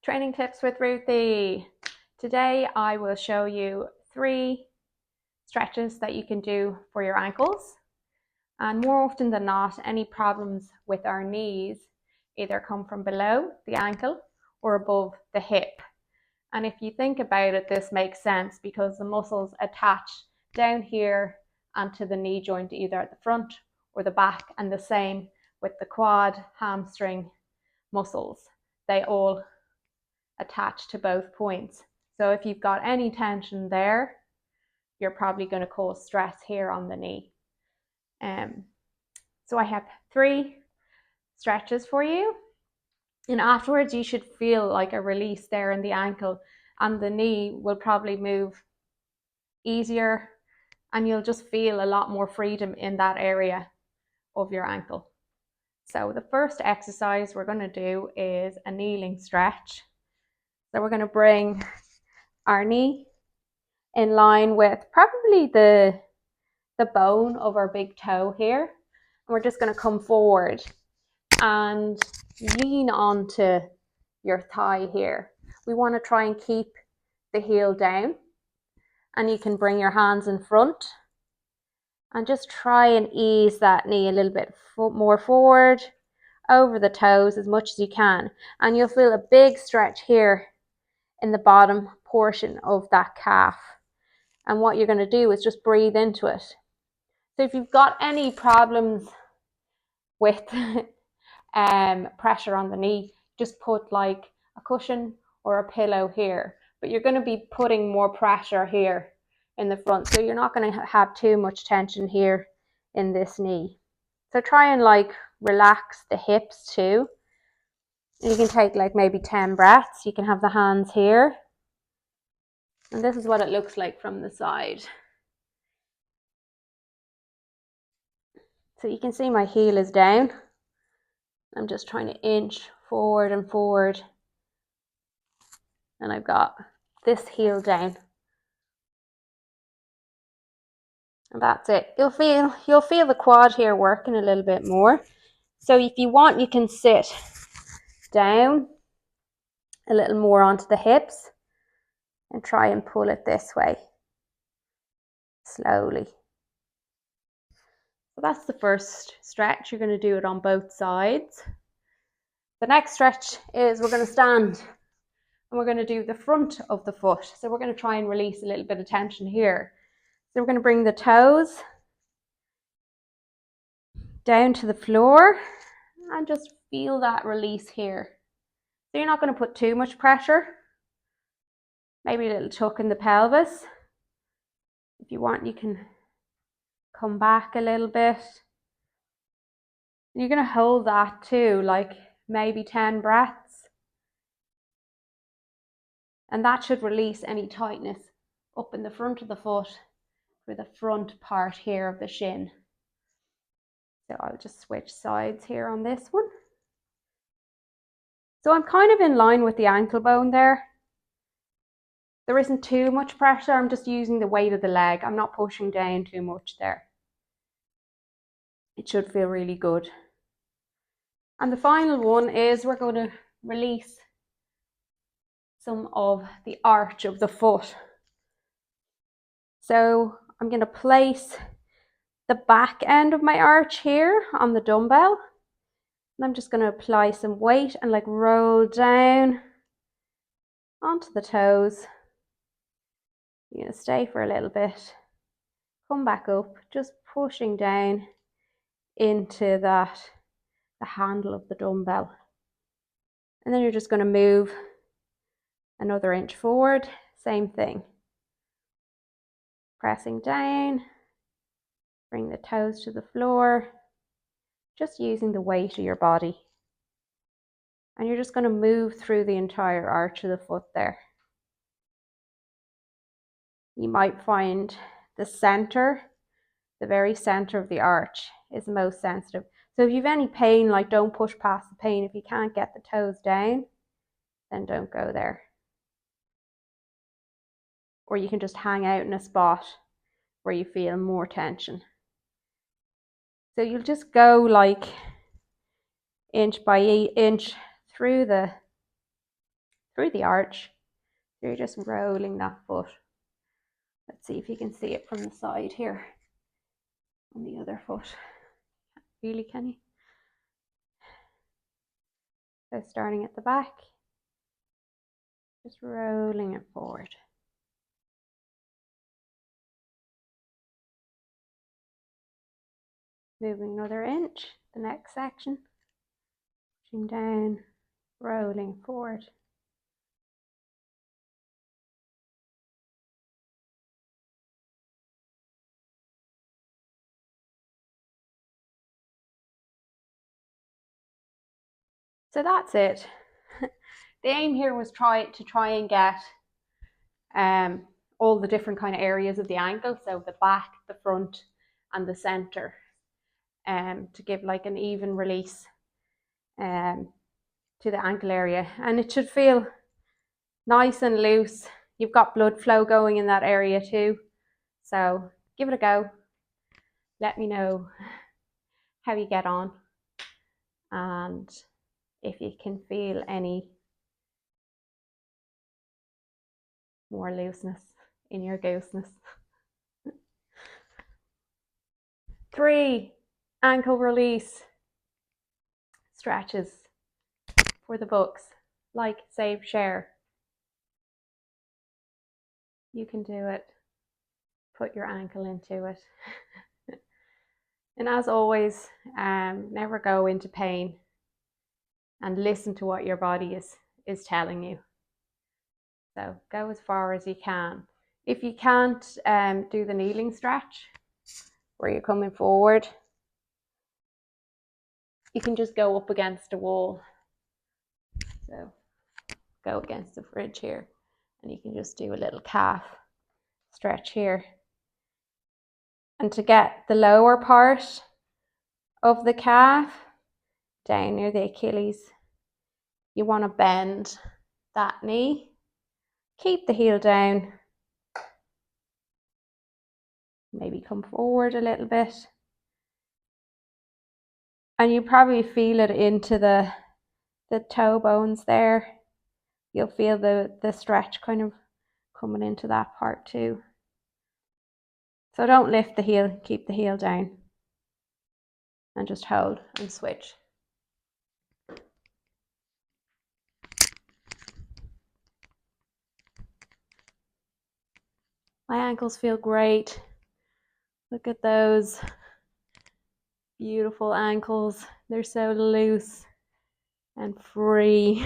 Training tips with Ruthie. Today I will show you 3 stretches that you can do for your ankles. And more often than not, any problems with our knees either come from below the ankle or above the hip. And if you think about it, this makes sense because the muscles attach down here and to the knee joint, either at the front or the back, and the same with the quad, hamstring muscles. They all attached to both points. So if you've got any tension there, you're probably going to cause stress here on the knee. So I have 3 stretches for you, and afterwards you should feel like a release there in the ankle, and the knee will probably move easier, and you'll just feel a lot more freedom in that area of your ankle. So the first exercise we're going to do is a kneeling stretch. So we're going to bring our knee in line with probably the bone of our big toe here. And we're just going to come forward and lean onto your thigh here. We want to try and keep the heel down, and you can bring your hands in front and just try and ease that knee a little bit more forward over the toes as much as you can. And you'll feel a big stretch here in the bottom portion of that calf. And what you're going to do is just breathe into it. So if you've got any problems with pressure on the knee, just put like a cushion or a pillow here. But you're going to be putting more pressure here in the front. So you're not going to have too much tension here in this knee. So try and like relax the hips too. You can take like maybe 10 breaths. You can have the hands here. And this is what it looks like from the side. So you can see my heel is down. I'm just trying to inch forward and forward. And I've got this heel down. And that's it. You'll feel the quad here working a little bit more. So if you want, you can sit down a little more onto the hips and try and pull it this way slowly. So that's the first stretch. You're going to do it on both sides. The next stretch is we're going to stand and we're going to do the front of the foot. So we're going to try and release a little bit of tension here. So we're going to bring the toes down to the floor and just feel that release here. So you're not going to put too much pressure. Maybe a little tuck in the pelvis. If you want, you can come back a little bit. And you're going to hold that too, like maybe 10 breaths. And that should release any tightness up in the front of the foot for the front part here of the shin. So I'll just switch sides here on this one. So I'm kind of in line with the ankle bone there. There isn't too much pressure. I'm just using the weight of the leg. I'm not pushing down too much there. It should feel really good. And the final one is we're going to release some of the arch of the foot. So I'm going to place the back end of my arch here on the dumbbell. And I'm just going to apply some weight and like roll down onto the toes. You're going to stay for a little bit. Come back up, just pushing down into the handle of the dumbbell. And then you're just going to move another inch forward. Same thing. Pressing down. Bring the toes to the floor. Just using the weight of your body. And you're just going to move through the entire arch of the foot there. You might find the center, the very center of the arch is the most sensitive. So if you have any pain, like don't push past the pain. If you can't get the toes down, then don't go there. Or you can just hang out in a spot where you feel more tension. So you'll just go like inch by inch through the through the arch. So you're just rolling that foot. Let's see if you can see it from the side here on the other foot. Really, can you? So starting at the back, just rolling it forward. Moving another inch, the next section. Pushing down, rolling forward. So that's it. The aim here was to try and get all the different kind of areas of the ankle, so the back, the front, and the center, to give like an even release to the ankle area, and it should feel nice and loose. You've got blood flow going in that area too, so give it a go. Let me know how you get on and if you can feel any more looseness in your gooseness. 3 ankle release stretches for the books, like, save, share. You can do it. Put your ankle into it. And as always, never go into pain, and listen to what your body is telling you. So go as far as you can. If you can't do the kneeling stretch where you're coming forward, you can just go up against a wall. So go against the fridge here, and you can just do a little calf stretch here. And to get the lower part of the calf down near the Achilles, you want to bend that knee, keep the heel down, maybe come forward a little bit, and you probably feel it into the toe bones there. You'll feel the stretch kind of coming into that part too. So don't lift the heel, keep the heel down, and just hold and switch. My ankles feel great. Look at those beautiful ankles. They're so loose and free.